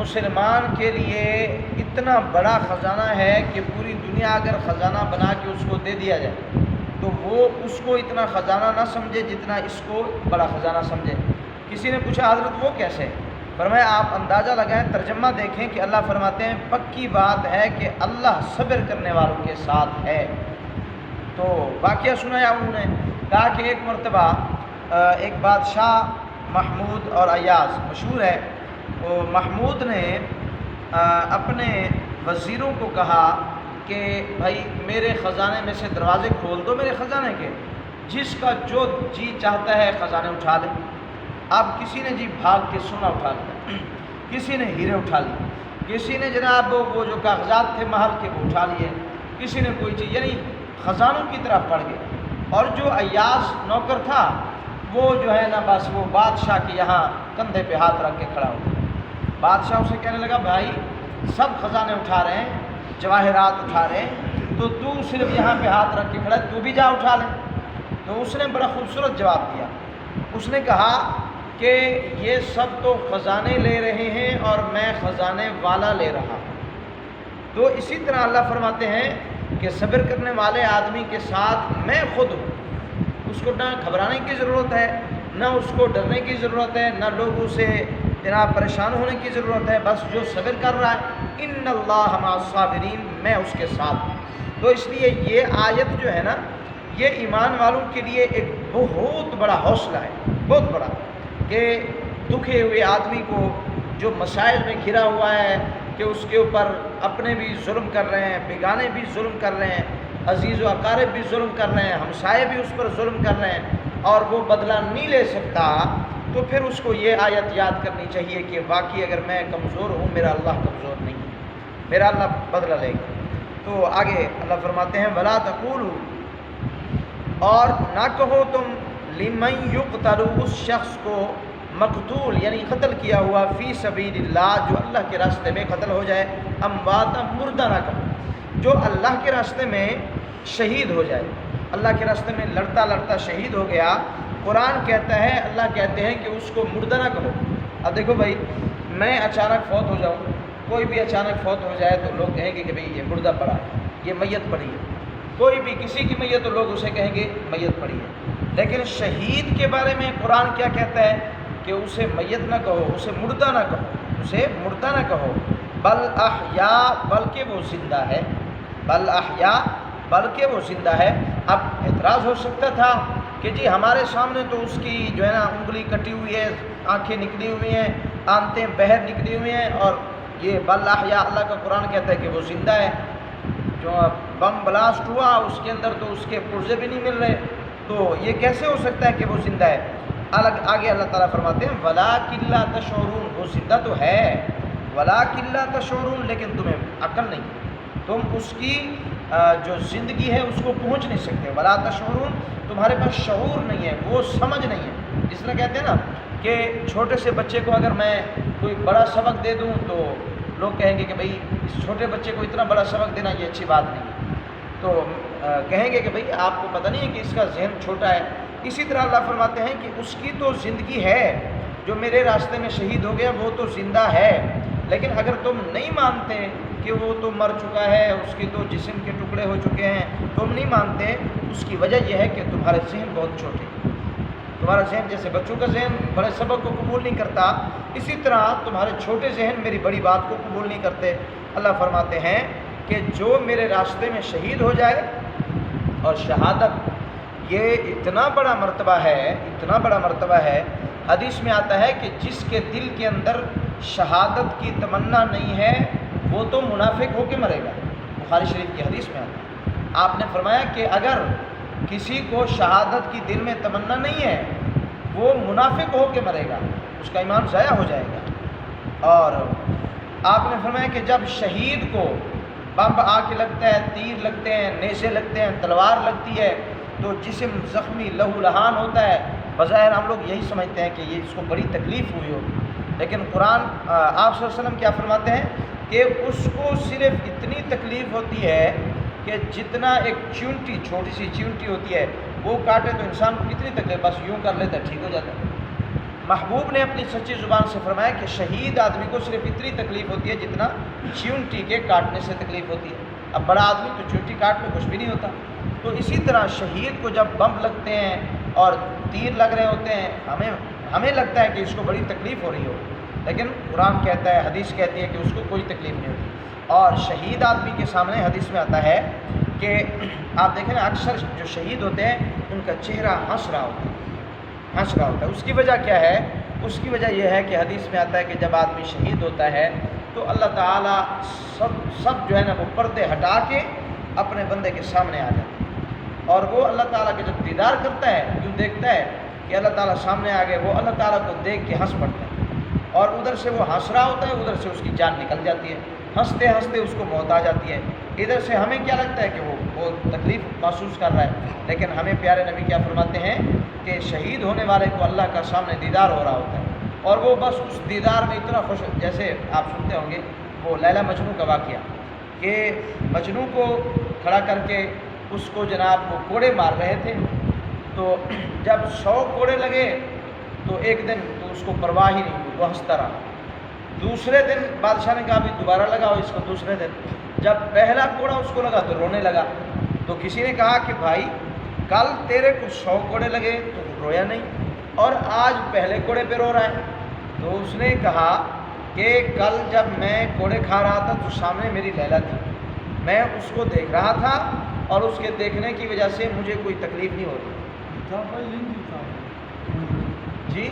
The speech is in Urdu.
مسلمان کے لیے اتنا بڑا خزانہ ہے کہ پوری دنیا اگر خزانہ بنا کے اس کو دے دیا جائے تو وہ اس کو اتنا خزانہ نہ سمجھے جتنا اس کو بڑا خزانہ سمجھے۔ کسی نے پوچھا حضرت وہ کیسے؟ فرمایا آپ اندازہ لگائیں، ترجمہ دیکھیں کہ اللہ فرماتے ہیں پکی بات ہے کہ اللہ صبر کرنے والوں کے ساتھ ہے۔ تو واقعہ سنایا انہوں نے، کہا کہ ایک مرتبہ ایک بادشاہ محمود اور ایاز مشہور ہے، وہ محمود نے اپنے وزیروں کو کہا کہ بھائی میرے خزانے میں سے دروازے کھول دو میرے خزانے کے، جس کا جو جی چاہتا ہے خزانے اٹھا لے۔ اب کسی نے جی بھاگ کے سونا اٹھا لیا، کسی نے ہیرے اٹھا لیے، کسی نے جناب وہ جو کاغذات تھے محل کے وہ اٹھا لیے، کسی نے کوئی چیز، یعنی خزانوں کی طرف پڑ گئے۔ اور جو ایاز نوکر تھا وہ جو ہے نا بس وہ بادشاہ کے یہاں کندھے پہ ہاتھ رکھ کے کھڑا ہو گیا۔ بادشاہ اسے کہنے لگا بھائی سب خزانے اٹھا رہے ہیں، جواہرات اٹھا رہے ہیں، تو صرف یہاں پہ ہاتھ رکھ کے کھڑا ہے، تو بھی جا اٹھا لے۔ تو اس نے بڑا خوبصورت جواب دیا، اس نے کہا کہ یہ سب تو خزانے لے رہے ہیں اور میں خزانے والا لے رہا ہوں۔ تو اسی طرح اللہ فرماتے ہیں کہ صبر کرنے والے آدمی کے ساتھ میں خود ہوں۔ اس کو نہ گھبرانے کی ضرورت ہے، نہ اس کو ڈرنے کی ضرورت ہے، نہ لوگوں سے جناب پریشان ہونے کی ضرورت ہے، بس جو صبر کر رہا ہے ان اللہ مع الصابرین، میں اس کے ساتھ ہوں۔ تو اس لیے یہ آیت جو ہے نا یہ ایمان والوں کے لیے ایک بہت بڑا حوصلہ ہے، بہت بڑا، کہ دکھے ہوئے آدمی کو جو مسائل میں گھرا ہوا ہے کہ اس کے اوپر اپنے بھی ظلم کر رہے ہیں، بیگانے بھی ظلم کر رہے ہیں، عزیز و اقارب بھی ظلم کر رہے ہیں، ہمسائے بھی اس پر ظلم کر رہے ہیں اور وہ بدلہ نہیں لے سکتا، تو پھر اس کو یہ آیت یاد کرنی چاہیے کہ واقعی اگر میں کمزور ہوں میرا اللہ کمزور نہیں ہے، میرا اللہ بدلہ لے گا۔ تو آگے اللہ فرماتے ہیں وَلَا تَقُولُوا، اور نہ کہو تم لمن یقتل، اس شخص کو مقتول یعنی قتل کیا ہوا، فی سبیل اللہ، جو اللہ کے راستے میں قتل ہو جائے، امواتا، مردہ نہ کہو، جو اللہ کے راستے میں شہید ہو جائے، اللہ کے راستے میں لڑتا لڑتا شہید ہو گیا، قرآن کہتا ہے، اللہ کہتے ہیں کہ اس کو مردہ نہ کہو۔ اب دیکھو بھائی میں اچانک فوت ہو جاؤں، کوئی بھی اچانک فوت ہو جائے تو لوگ کہیں گے کہ بھئی یہ مردہ پڑا ہے، یہ میت پڑی ہے، کوئی بھی کسی کی میت تو لوگ اسے کہیں گے میت پڑی ہے۔ لیکن شہید کے بارے میں قرآن کیا کہتا ہے کہ اسے میت نہ کہو، اسے مردہ نہ کہو، اسے مردہ نہ کہو، بل احیاء، بلکہ وہ زندہ ہے، بل احیاء، بلکہ وہ زندہ ہے۔ اب اعتراض ہو سکتا تھا کہ جی ہمارے سامنے تو اس کی جو ہے نا انگلی کٹی ہوئی ہے، آنکھیں نکلی ہوئی ہیں، آنتیں بہر نکلی ہوئی ہیں، اور یہ بل احیاء اللہ کا قرآن کہتا ہے کہ وہ زندہ ہے۔ جو بم بلاسٹ ہوا اس کے اندر تو اس کے پرزے بھی نہیں مل رہے، تو یہ کیسے ہو سکتا ہے کہ وہ زندہ ہے؟ آگے اللہ تعالیٰ فرماتے ہیں وَلَٰكِن لَا تَشْعُرُونَ، وہ زندہ تو ہے، وَلَٰكِن لَا تَشْعُرُونَ، لیکن تمہیں عقل نہیں، تم اس کی جو زندگی ہے اس کو پہنچ نہیں سکتے، وَلَا تَشْعُرُونَ، تمہارے پاس شعور نہیں ہے، وہ سمجھ نہیں ہے۔ جس طرح کہتے ہیں نا کہ چھوٹے سے بچے کو اگر میں کوئی بڑا سبق دے دوں تو لوگ کہیں گے کہ بھئی اس چھوٹے بچے کو اتنا بڑا سبق دینا یہ اچھی بات نہیں ہے، تو کہیں گے کہ بھئی آپ کو پتہ نہیں ہے کہ اس کا ذہن چھوٹا ہے۔ اسی طرح اللہ فرماتے ہیں کہ اس کی تو زندگی ہے، جو میرے راستے میں شہید ہو گیا وہ تو زندہ ہے، لیکن اگر تم نہیں مانتے کہ وہ تو مر چکا ہے، اس کے تو جسم کے ٹکڑے ہو چکے ہیں، تم نہیں مانتے، اس کی وجہ یہ ہے کہ تمہارے ذہن بہت چھوٹے ہیں۔ تمہارا ذہن جیسے بچوں کا ذہن بڑے سبق کو قبول نہیں کرتا، اسی طرح تمہارے چھوٹے ذہن میری بڑی بات کو قبول نہیں کرتے۔ اللہ فرماتے ہیں کہ جو میرے راستے میں شہید ہو جائے، اور شہادت یہ اتنا بڑا مرتبہ ہے، اتنا بڑا مرتبہ ہے، حدیث میں آتا ہے کہ جس کے دل کے اندر شہادت کی تمنا نہیں ہے وہ تو منافق ہو کے مرے گا، بخاری شریف کی حدیث میں آتا ہے۔ آپ نے فرمایا کہ اگر کسی کو شہادت کی دل میں تمنا نہیں ہے وہ منافق ہو کے مرے گا، اس کا ایمان ضائع ہو جائے گا۔ اور آپ نے فرمایا کہ جب شہید کو بم آ کے لگتا ہے، تیر لگتے ہیں، نیزے لگتے ہیں، تلوار لگتی ہے، تو جسم زخمی لہو لہان ہوتا ہے، بظاہر ہم لوگ یہی سمجھتے ہیں کہ یہ اس کو بڑی تکلیف ہوئی ہوگی، لیکن قرآن آپ صلی اللہ علیہ وسلم کیا فرماتے ہیں کہ اس کو صرف اتنی تکلیف ہوتی ہے کہ جتنا ایک چیونٹی، چھوٹی سی چیونٹی ہوتی ہے، وہ کاٹے تو انسان کو کتنی تکلیف، بس یوں کر لیتا ہے ٹھیک ہو جاتا ہے۔ محبوب نے اپنی سچی زبان سے فرمایا کہ شہید آدمی کو صرف اتنی تکلیف ہوتی ہے جتنا چیونٹی کے کاٹنے سے تکلیف ہوتی ہے. اب بڑا آدمی تو چیونٹی کاٹ میں کچھ بھی نہیں ہوتا. تو اسی طرح شہید کو جب بم لگتے ہیں اور تیر لگ رہے ہوتے ہیں، ہمیں لگتا ہے کہ اس کو بڑی تکلیف ہو رہی ہو، لیکن قرآن کہتا ہے، حدیث کہتی ہے کہ اس کو کوئی تکلیف نہیں ہوتی. اور شہید آدمی کے سامنے حدیث میں آتا ہے کہ آپ دیکھیں نا، اکثر جو شہید ہوتے ہیں ان کا چہرہ ہنس رہا ہوتا ہے. اس کی وجہ کیا ہے؟ اس کی وجہ یہ ہے کہ حدیث میں آتا ہے کہ جب آدمی شہید ہوتا ہے تو اللہ تعالیٰ سب جو ہے نا وہ پردے ہٹا کے اپنے بندے کے سامنے آ جاتے ہیں، اور وہ اللہ تعالیٰ کے جب دیدار کرتا ہے، جو دیکھتا ہے کہ اللہ تعالیٰ سامنے آ گئے، وہ اللہ تعالیٰ کو دیکھ کے ہنس پڑتا ہے، اور ادھر سے وہ ہنس رہا ہوتا ہے، ادھر سے اس کی جان نکل جاتی ہے، ہنستے ہنستے اس کو موت آ جاتی ہے. ادھر سے ہمیں کیا لگتا ہے کہ وہ بہت تکلیف محسوس کر رہا ہے، لیکن ہمیں پیارے نبی کیا فرماتے ہیں کہ شہید ہونے والے کو اللہ کا سامنے دیدار ہو رہا ہوتا ہے، اور وہ بس اس دیدار میں اتنا خوش. جیسے آپ سنتے ہوں گے وہ لیلا مجنوں کا واقعہ کہ مجنوں کو کھڑا کر کے اس کو جناب وہ کوڑے مار رہے تھے، تو جب 100 کوڑے لگے تو ایک دن تو اس کو پرواہ ہی نہیں ہوئی، وہ ہنستا رہا. دوسرے دن بادشاہ نے کہا بھی دوبارہ لگاؤ اس کو. دوسرے دن جب پہلا کوڑا اس کو لگا تو رونے لگا. تو کسی نے کہا کہ بھائی کل تیرے کو 100 کوڑے لگے تو رویا نہیں، اور آج پہلے کوڑے پہ رو رہا ہے. تو اس نے کہا کہ کل جب میں کوڑے کھا رہا تھا تو سامنے میری لیلا تھی، میں اس کو دیکھ رہا تھا اور اس کے دیکھنے کی وجہ سے مجھے کوئی تکلیف نہیں ہو رہی. جی